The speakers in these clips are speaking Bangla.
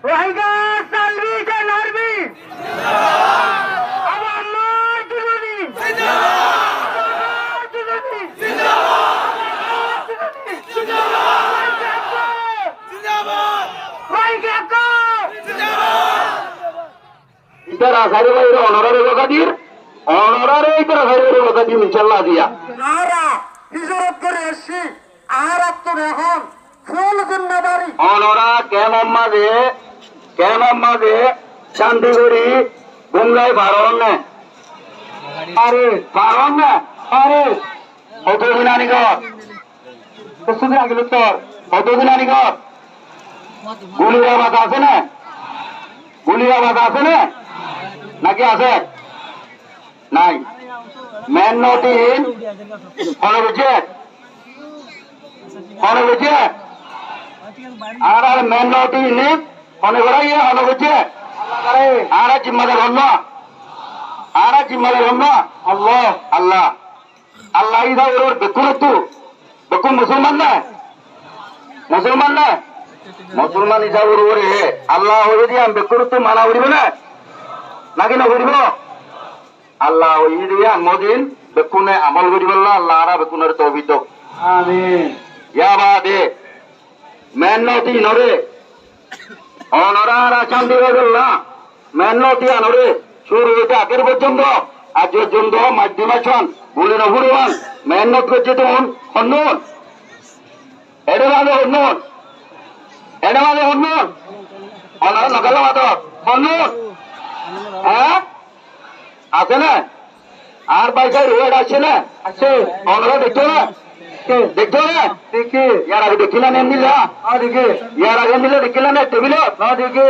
রোহিঙ্গা সালবি কে নারবি আমার নয় দিদি ইতারা সারি বাইরে অনরারে বকাদির অনরারে ইতারা সারি বাইরে বকাদির ইনশাআল্লাহ দিয়া আরা হিজরত করে এসছি আর তো এখন ফুল জিম্মেদারি অনরা কেমন মাঝে শান্তিগড়ি গুমলাই ভারণ না আরে ভারণ না আরে কতদিন আনি গর কতদিন আগে তোর কতদিন আনি গর গুলির আওয়াজ আছে না গুলির আওয়াজ আছে না নাকি আছে নাই মেন নটিন ফলো বুঝে আর মেন নটিন ফোনে করাই ফলো বুঝে আর জিম্মাদার হন না আল্লাহ আল্লাহ আল্লাহ ইদা ওর বেকুন তু বেকুন মুসলমান না মুসলমান হিসাব ওরে আল্লাহ হয়ে দিয়ে আমি বেকুন তু মানা উড়িব না নাকি না উড়িব আল্লাহ ওই দিয়া মদিন বেকুনে আমল করি বললা আল্লাহ আরা বেকুনের তৌফিক দাও আমিন ইয়া বাদে মেন নটি নরে অনরা আরা শান্তি বললা মেন নটি আনরে শুরু হইতে আগের পর্যন্ত আজ পর্যন্ত মাধ্যমে ছন বলে না ভুলবান মেন নট করছে তো হন্নুন এটা মাঝে হন্নুন অনরা নকাল মাত হন্নুন হ্যাঁ আছে না আর পয়সার রেট আছে না আছে অনরা দেখতো না দেখি ইয়ার আগে দেখিলা নেন দিলা দেখি ইয়ার আগে দিলে দেখিলা না টেবিল দেখি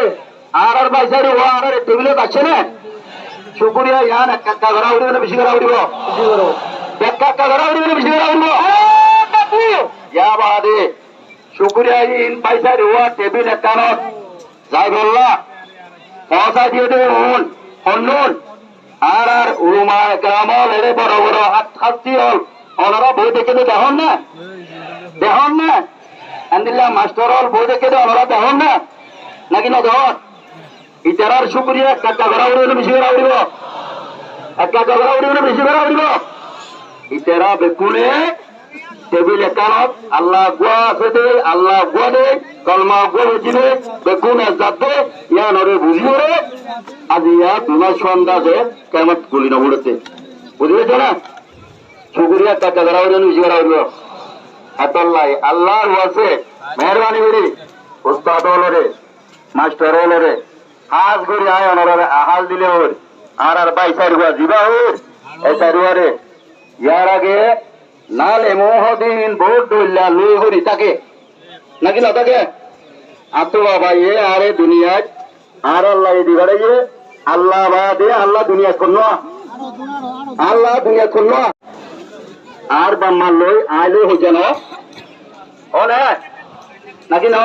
আর পয়সার আর টেবিল আছে না শুকুরিয়া ইয়ান একটা ঘরা উড়িব না বেশি ঘরা উড়িব একটা ঘরা উড়িব না বেশি ঘরা উড়িব ইয়া বাদে শুকুরিয়া ইন পয়সার টেবিল একানত যাই বললা পয়সা দিয়ে দে হন্নুন আর উলুমা গ্রামল এরে বড় বড় হাতি হল ওনারা বই দেখে দেখুন না আন্দিল্লা মাস্টার হল বই দেখে ওনারা দেখুন না নাকি না দেখুন ইতারার শুক্রিয়া একটা ঘরা উড়িব বেশি ঘরা উড়িব একটা ঘরা উড়িব বেশি ঘরা উড়িব ইতারা বেকুনে টেবিল একানত আল্লাহ গুয়া আছে দে আল্লাহ গুয়া দে কলমা গুয়া বুঝিবে বেকুন এজাত দে ইয়া নরে বুঝিও রে আজি ইয়া দুনা সন্দাজে কেমত গুলি না উড়তে বুঝিয়েছ না শুক্রিয়া টাকা ধরা উড়িব বেশি ঘরা উড়িব এতল্লাই আল্লাহ আছে মেহরবানি করি উস্তাদ হলরে মাস্টার হলরে হাজ করি আয় অনরে আহাল দিলে ওর আর বাইসাই রুয়া জিবা ওর এই সাইরুয়ারে ইয়ার আগে নালে মোহদিন ভোট দইলা লই হরি তাকে নাকি না তাকে আতো বাবা এ আরে দুনিয়ায় আর আল্লাহ দিবারে আল্লাহ বাদে আল্লাহ দুনিয়া করল আর বাম্মার লই আইলে হইছে না নাকি না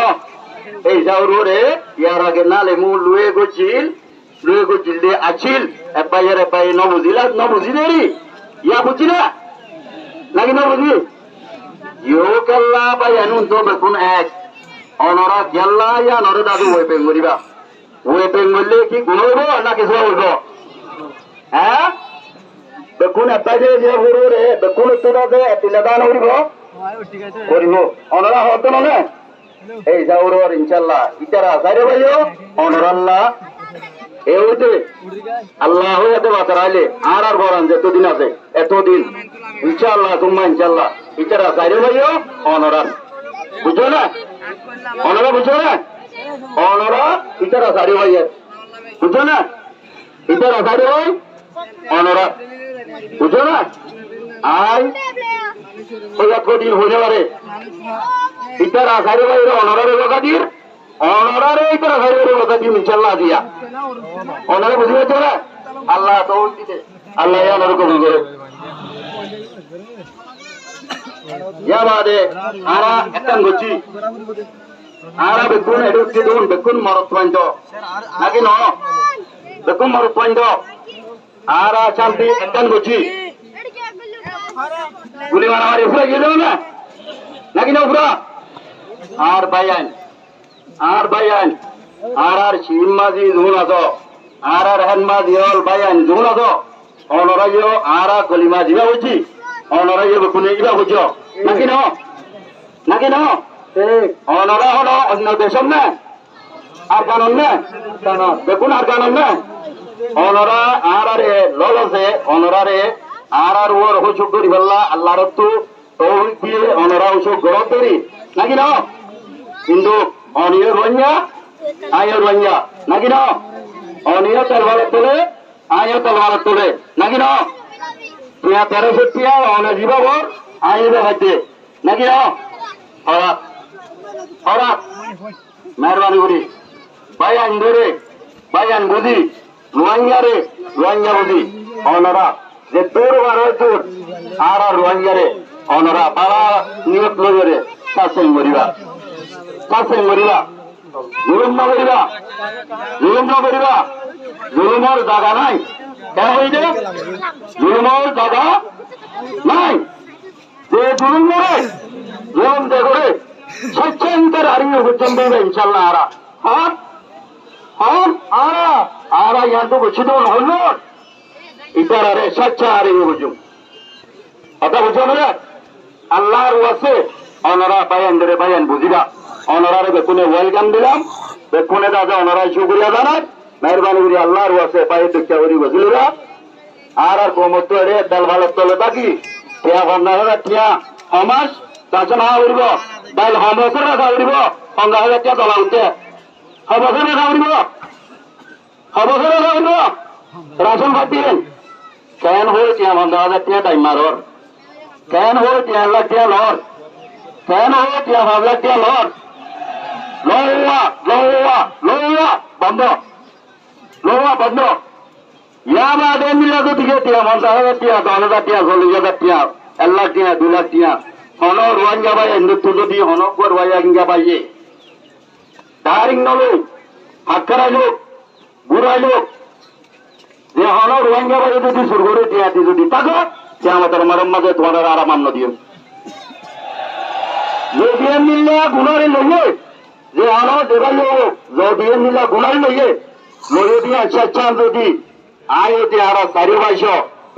এই যাওরে ইয়ার আগে নালে মু লুয়ে গছিল দে আছিল এপাই নবুঝিলে ইয়া বুঝি না নাকি না বুঝি ইউ কেল্লা বাই আনুন তো বেকুন এক অনরা গেল্লা ইয়া নরে দাদু ওয়েপেং করিবা ওয়েপেং করলে কি গুণ হইব না কিছু হইব হ্যাঁ বেকুন এপাই যে হরু রে বেকুন তোরা যে তিলাদান করিব অনরা হতো না এই যাওর ইনশাল্লাহ ইতারা সাইরে ভাইও অনরাল্লাহ এ হইতে আল্লাহ হইতে বাঁচারাইলে আর বরান যতদিন আছে এতদিন ইনশাল্লাহ তোমা ইনশাল্লাহ ইতারা সাইরে ভাইও অনরা বুঝো না অনরা ইতারা সাইরে ভাইয়ের বুঝো না ইতারা সাইরে ভাই অনরা বুঝো না আই ওই কদিন হইতে পারে ইতারা সাইরে ভাইয়ের অনরারে বকাদির অনরারে ইতারা সাইরে বকাদির ইনশাল্লাহ দিয়া অনরে বুঝি হচ্ছে না আল্লাহ তৌফিক দিতে আল্লাহ অনরে কবুল করে ইয়া বাদে আরা একটান গছি আরা বেকুন এডুকে দুন বেকুন মরত পয়েন্ট নাকি ন বেকুন মরত পয়েন্ট আরা শান্তি একটান গছি গুলি মারামারি উপরে গেল না নাকি না উপরা আর বাইয়ান আর শিম মাঝি জুন আছো আর হেন মাঝি হল বাইয়ান জুন আছো অনরাইও আর গলি মাঝি বা হইছি অনরাইও বেকুনে ইবা হইছ নাকি ন নাকি ন অনরা হলো অন্য দেশম না আর কানন না দেখুন আর কানন না অনরা আর আরে ললসে অনরারে আর ওর হইছুক করি বললা আল্লাহ রত্তু তৌহিদ দিয়ে অনরা হইছুক গরব করি নাকি ন কিন্তু অনিয় রঞ্জা আয় রঞ্জা নাকি ন অনিয় তলবালত তোলে আয় তলবালত তোলে নাকি ন টিয়া 1300 টিয়া অনে জীবাব আয় দেখাইতে নাকি ন হরাত হরাত মেহরবানি করি বায়ান ধরে বায়ান বুঝি রোহিঙ্গা রে রোহিঙ্গা বুঝি অনরা যে তোর বার তোর আর রোহিঙ্গা রে অনরা বাবা নিয়ত লগে কাছে মরিবা জুলুম না করিবা জুলুম না করিবা জুলুমর জায়গা নাই কেন হইছে জুলুমর জায়গা নাই যে জুলুম করে জুলুম দে করে স্বচ্ছন্দর হারিয়ে পর্যন্ত ইনশাল্লাহ আরা হ্যাঁ হ্যাঁ আরা ইয়ান্ত বসে তো হল ইতার আরে স্বচ্ছ হারিয়ে বুঝুম কথা বুঝো না আল্লাহর ওয়াসে অনরা বায়ান ধরে বায়ান বুঝিবা অনরারে বেকুনে ওয়েলকাম দিলাম বেকুনে দাদা অনরাই শুক্রিয়া জানাই মেহরবানি করি আল্লাহর ওয়াসে পায়ে দীক্ষা করি বুঝলিরা আর কোমর তো এড়ে তেল ভালো তলে থাকি টিয়া ভাবনা হলে টিয়া সমাজ চাচন হা উড়িব ডাইল হমসের রাখা উড়িব 15,000 টিয়া তলা উঠছে হবসের রাখা উড়িব হবসের রাখা উড়িব রাশন ভাত দিলেন কেন হল টিয়া 15,000 টিয়া টাইম মারর কেন হল টিয়া 1 লাখ টিয়া লর কেন হল টিয়া 5 লাখ টিয়া লর লোয়া বন্ধ লোয়া বন্ধ ইয়া বাদে মিলা তো দিকে টিয়া 50,000 টিয়া 10,000 টিয়া 40,000 টিয়া 1 লাখ টিয়া 2 লাখ টিয়া হন রোহিঙ্গা ভাই হিন্দুত্ব যদি হন গর ভাই হিঙ্গা ভাইয়ে ডারিং নলো হাক্কারা লোক বুড়াই লোক যে হন রোহিঙ্গা ভাই যদি শুরু করে টিয়া যদি থাকো সে আমাদের মারম মাঝে তোমার আরাম আন্ন দিও যদি মিললে গুণারে লইয়ে যে হন দেবাই যদি মিললে গুণারে লইয়ে লইয়ে দিয়ে আচ্ছা যদি আয় হতে আর 4 বাইশ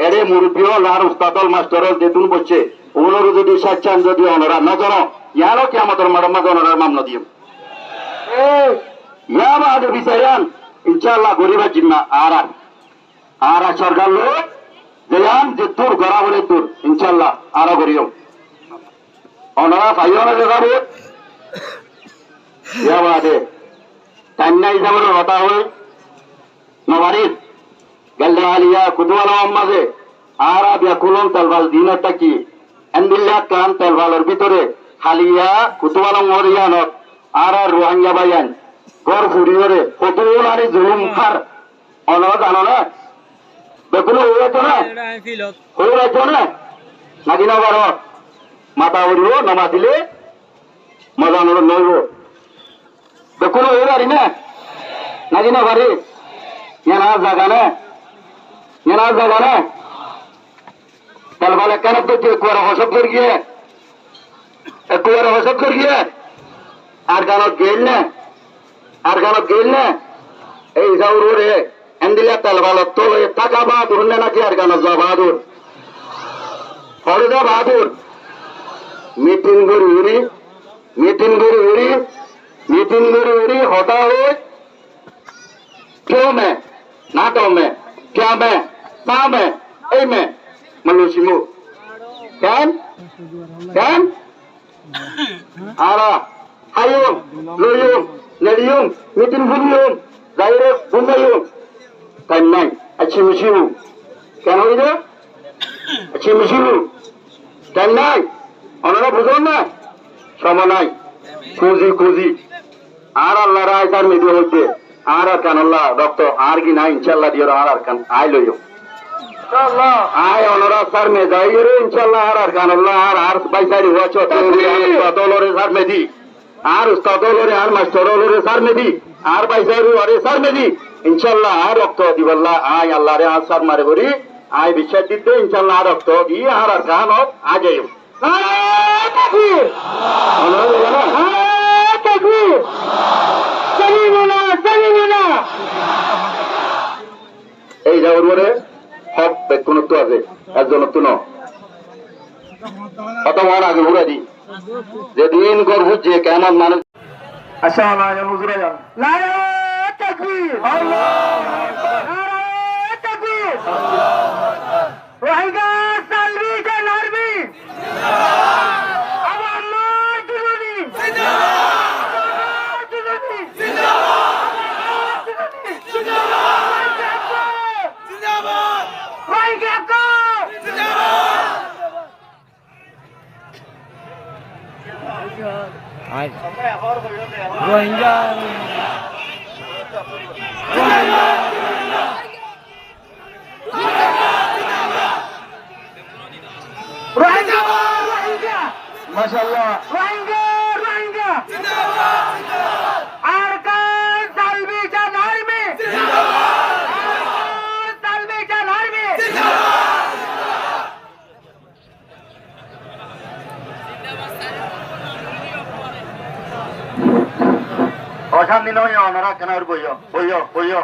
এরে মুরব্বী হল আর উস্তাদল মাস্টার হল যেতুন বসছে ওগুলোর যদি স্বেচ্ছান যদি অনরা না জানো ইয়ারও কি আমাদের মারম্মা অনরার মামলা দিও ইয়া বাদে বিচারান ইনশাআল্লাহ গরিবা জিম্মা আর সরকার লোক যেয়ান যে তোর গড়া বলে তোর ইনশাআল্লাহ আরো করিও অনরা পাইও না দেখাবো ইয়া বাদে কান্না হিসাবের কথা হল নবারির গেল্লালিয়া কুতুয়ালা মাঝে আর ব্যাকুলন তেলভাল দিনটা কি এন্দিল্লা কান তেলভালের ভিতরে হালিয়া কুতুয়ালা মরিয়ানত আর রোহিঙ্গা বাইয়ান গড় ফুরিয়রে কতগুলো আনি জুলুম খার অনরা জানো না বেকুলো হইয়াছ না হইয়াছ না নাকি না বারো মাথা উড়িব নামা দিলে মজা নইব বেকুলো হয়ে পারি না নাকি না পারি জায়গা না তেলবালে কেন করছে কুয়ারা হসব করিয়ে আর গানত গেল না এই যাওরে এন্দিলা তেলবালত তোলে টাকা বাহাদুর না নাকি আর গানত যা বাহাদুর হরদা বাহাদুর মিটিং করে উড়ি হতা হয়ে क्यों मैं नाटो में क्या मैं सा में ए में मनुष्यमु कैन आरा हायुम लोयुम नेडियुम मिटिन बुनियुम जाइरे बुंदायुम टाइम নাই अच्छी मुशिबु কেন হইলো अच्छी मुशिबु টাইম নাই অনরা বুঝুন না সময় নাই খুঁজি আর আল্লাহ রায় তার মেদি হইতে আর কানল্লাহ রক্ত আর কি না ইনশাল্লাহ দিও আর কান আই লইও আয় অনরা স্যার মে যাই রে ইনশাল্লাহ আর কানল্লাহ আর বাইসারি হচ্ছে ততলরে স্যার মেদি আর ততলরে আর মাস্টারলরে স্যার মেদি আর বাইসারি আরে স্যার মেদি ইনশাল্লাহ আর রক্ত দিবল্লাহ আয় আল্লাহ রে আর স্যার মারে করি আয় বিশ্বাস দিতে ইনশাল্লাহ আর রক্ত দি আর কান আজেও তাকবীর অনরা তাকবীর এই যাওয়ার পরে হক বেক্ষণত্ব আছে একজনত্ব ন অত মন আগে ঘুরে দি যেদিন গর্ভ যে কেমন মানুষ আচ্ছা হুজুরা যান নারায়ে তাকবীর নারায়ে তাকবীর রোহিঙ্গা সালভেশন আর্মি আমার মার জুলুনি জিন্দাবাদ জুলুনি জিন্দাবাদ জিন্দাবাদ রোহিঙ্গা কো রোহিঙ্গা রোহিঙ্গা রোহিঙ্গা মাশাআল্লাহ রোহিঙ্গা রোহিঙ্গা জিন্দাবাদ জিন্দাবাদ আরকান সালভেশন আর্মি জিন্দাবাদ আরকান সালভেশন আর্মি অশান্তি নয় ওনারা কেন বইয় বইয় বইয়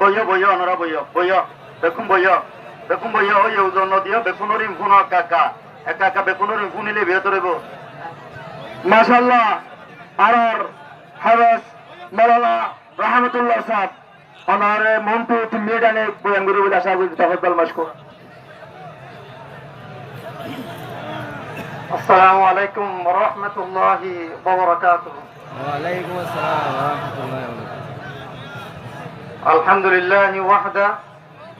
বইয় বইয় ওনারা বইয় বইয় বেকুম বইয় ওই ওজন দিও বেকুনের ইমফুন একা একা বেকুনের ইমফুন নিলে ভেতরে মাশাআল্লাহ আর হাবেস মাওলানা রহমতুল্লাহ সাহেব ওনারে মন্টু মেডানে বয়ান করে বলে আশা করি তাফাদ্দাল মাশকুর আসসালামু আলাইকুম ওয়া রাহমাতুল্লাহি ওয়া বারাকাতুহু ওয়ালাইকুম আসসালাম ওয়া রাহমাতুল্লাহি ওয়া বারাকাতুহু আলহামদুলিল্লাহি ওয়াহদা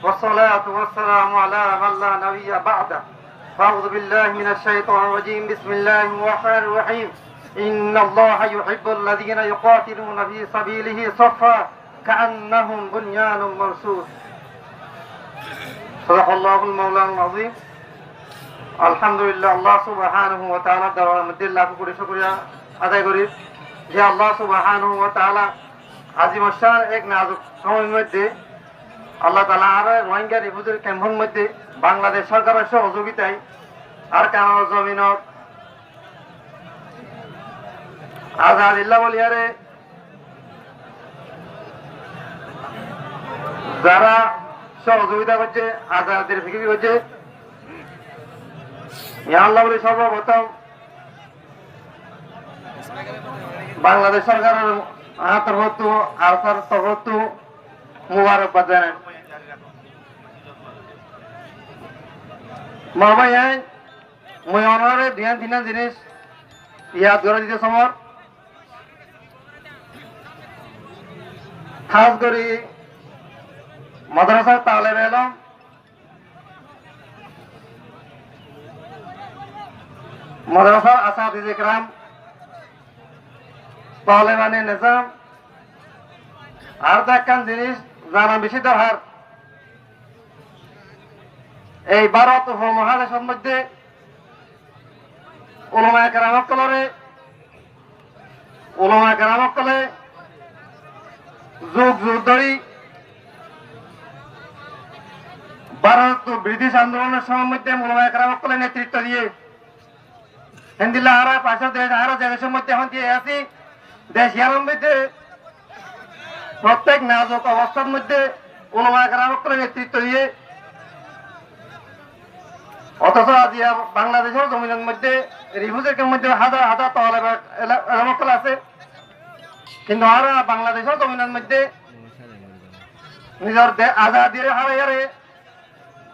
والصلاة والسلام على من لا نبي بعده أعوذ بالله من الشيطان الرجيم بسم الله الرحمن الرحيم إن الله يحب الذين يقاتلون في سبيله صفا كأنهم بنيان مرصوص صدق الله المولان العظيم الحمد لله الله سبحانه وتعالى দরবার মধ্যে লাখ কোটি শুকরিয়া আদায় করি যে আল্লাহ সুবহানাহু ওয়া তাআলা আজিম শান এক নাজুক সময়ের মধ্যে আল্লাহ তাআলা আর রোহিঙ্গা রিফিউজির ক্যাম্পের মধ্যে বাংলাদেশ সরকারের সহযোগিতায় আর কানাডা জমিনত আজাদিল্লাহ বলিয়ারে যারা সহযোগিতা করছে আজাদের ফিকির করছে আল্লাহ বলি সর্বপ্রথম বাংলাদেশ সরকারের তরফ আর তরফ মুবারকবাদ জানান মামাই মই অনারে ধ্যান দিনা জিনিস ইয়াদ করে দিতে সমর খাস করে মাদ্রাসা তালেব এলম মাদ্রাসার আসাদিজ ইকরাম তালেবানে নিজাম আর দেখান জিনিস জানা বেশি দরকার এই ভারত উপমহাদেশের মধ্যে উলামায়ে কেরামকলে যুগ যুগ ধরে ভারত ব্রিটিশ আন্দোলনের সময়ের মধ্যে উলামায়ে কেরামকলে নেতৃত্ব দিয়ে হিন্দিল্লা হারা পাঁচশো দেশ হারা দেশের মধ্যে এখন দিয়ে আছি দেশ ইয়ার মধ্যে প্রত্যেক নাজুক অবস্থার মধ্যে উলামায়ে কেরামকলে নেতৃত্ব দিয়ে অথচ আজ বাংলাদেশের জমিনের মধ্যে রিফিউজির মধ্যে হাজার হাজার তহলেবাকল আছে কিন্তু আর বাংলাদেশের জমিনের মধ্যে নিজের আজাদির হারাইয়ারে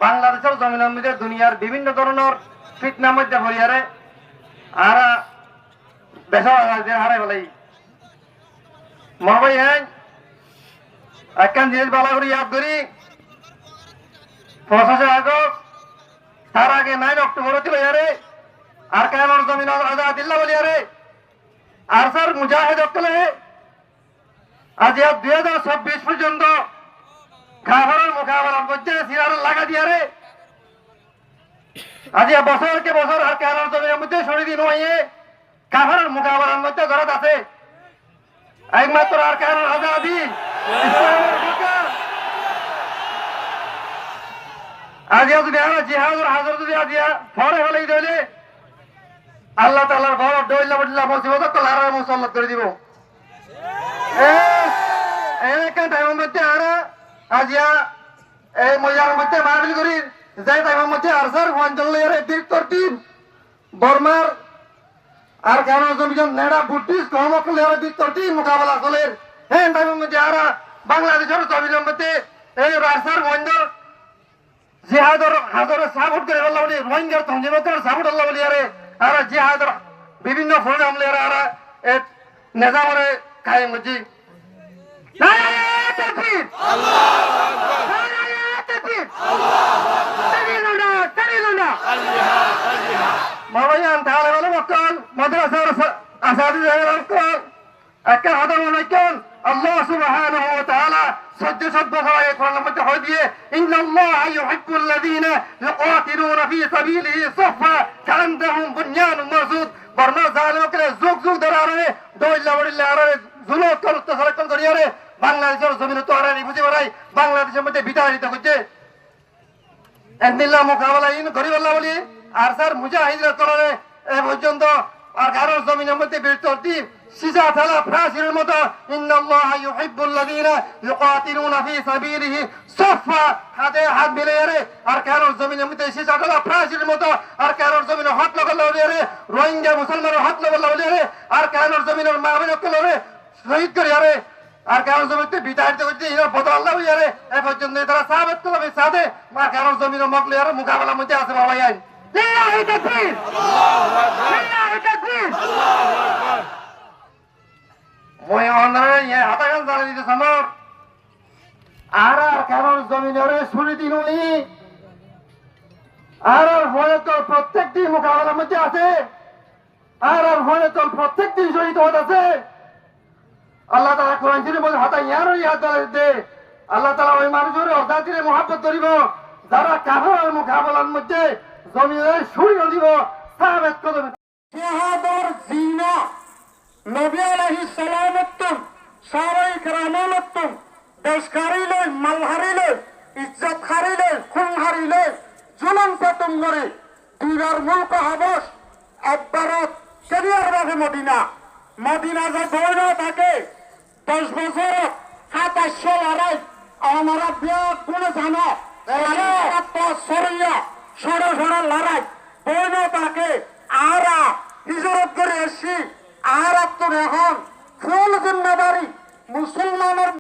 বাংলাদেশের জমিনের মধ্যে দুনিয়ার বিভিন্ন ধরনের ফিতনার মধ্যে হইয়ারে আর দেশের আজাদির হারাই বলাই মহাবাই হ্যাঁ একখান জিনিস বালা করে ইয়াদ করি ৫৫ আগস্ট তার আগে 9 অক্টোবর ছিল ইয়ারে আর কেন জমিন আজাদিল্লাহ বলি ইয়ারে আর স্যার মুজাহিদ অকলে আজ 2026 পর্যন্ত কাফেরের মোকাবেলার মধ্যে সিরার লাগা দিয়ারে আজ বছরকে বছর আর কেন জমিনের মধ্যে সরি দিন হইয়ে কাফেরের মোকাবেলার মধ্যে জড়াত আছে একমাত্র আর কেন আজাদি আজিয়া যদি আর জিহাদুর হাজার যদি আজিয়া ফরে হলেই দইলে আল্লাহ তাআলার বড় দইলা বদলা মুসিবত তো লারা মুসল্লাত করে দিব এলাকা টাইমের মধ্যে আর আজিয়া এই মহিলার মধ্যে মারপিট করি যে টাইমের মধ্যে আর স্যার অঞ্চলের বীর টিম বর্মার আর কেন জমিজন নেড়া বুটিস কর্মকলের বীর টিম মোকাবেলা করের হ্যাঁ টাইমের মধ্যে আর বাংলাদেশের জমিনের মধ্যে এই রাস্তার বন্ধ জিহাদর হাজারে সাপোর্ট করে আল্লাহ বলি রোহিঙ্গার তঞ্জিমতের সাপোর্ট আল্লাহ বলি আরে আর জিহাদর বিভিন্ন ফোন আমলে আর নেজামরে কায়েম হচ্ছি Mawayan taala wala makal madrasa asadi jaya makal akan hada manaikan Allah subhanahu wa ta'ala sajja sabba khaye Quran lamte hoy diye inna Allah yuhibbu alladhina yuqatiluna fi sabilihi saffa ka'annahum bunyanun marsus barna zalim ke zug zug darare doilla wadilla arare zulot kar tasarrakal kariyare Bangladeshor zamine to arani buji barai Bangladeshor মধ্যে বিতাড়িত হচ্ছে একদিল্লা মোকাবেলা ইন গরিব আল্লাহ বলি আর স্যার মুজাহিদরা করে এ পর্যন্ত আর কারোর জমিনের মধ্যে বীরতর্তি সিজা থালা ফ্রাসির মতো ইন্নাল্লাহ ইউহিব্বুল্লাযীনা ইউকাতিলুনা ফি সাবিলিহি সাফা হাতে হাত মিলিয়ে রে আর কারোর জমিনের মধ্যে সিজা থালা ফ্রাসির মতো আর কারোর জমিনে হাত লাগালো রে রোহিঙ্গা মুসলমানের হাত লাগালো রে আর কারোর জমিনের মা বোনের কোলে শহীদ করে রে আর কারোর জমিতে বিতাড়িত করছে এরা বদল আল্লাহ রে এ পর্যন্ত তারা সাহাবত করবে সাথে মা কারোর জমিনের মকলে আর মোকাবেলার মধ্যে আছে বাবা আইন লিল্লাহি তাকবীর আল্লাহু আকবার লিল্লাহি তাকবীর আল্লাহু আকবার মই অনরে ইয়ে হাতাগান জানি দিতে সমর আর কারোর জমিনের শুনি দিনুনি আর ভয়ে তো প্রত্যেকটি মোকাবেলার মধ্যে আছে আর ভয়ে তো প্রত্যেকটি শহীদ হতে আছে আল্লাহ তাআলা কোরআন শরীফে বলে হাতা ইয়ারও ইয়াদ দে আল্লাহ তাআলা ওই মানুষের অর্ধাতিরে মহব্বত করিব যারা কাফের মোকাবেলার মধ্যে জমিনের শুনিয়ে দিব সাহাবাত কদমে জিহাদর জিনা নবী আলাইহিস সালাম সাহাবায়ে কেরাম দেশ হারিলে মাল হারিলে ইজ্জত হারিলে খুন হারিলে জুলুম পেতম করে দুইবার মুলক হাবস একবারত কেরিয়ার বাগে মদিনা মদিনা যে বইন থাকে 10 বছর 2700 লড়াই আমরা বিয়াত গুণে জানো সরিয়া সরে সরে লড়াই বইন থাকে আরা হিজরত করে এসছি আর তো এখন ফুল জিম্মেদারি মুসলমানের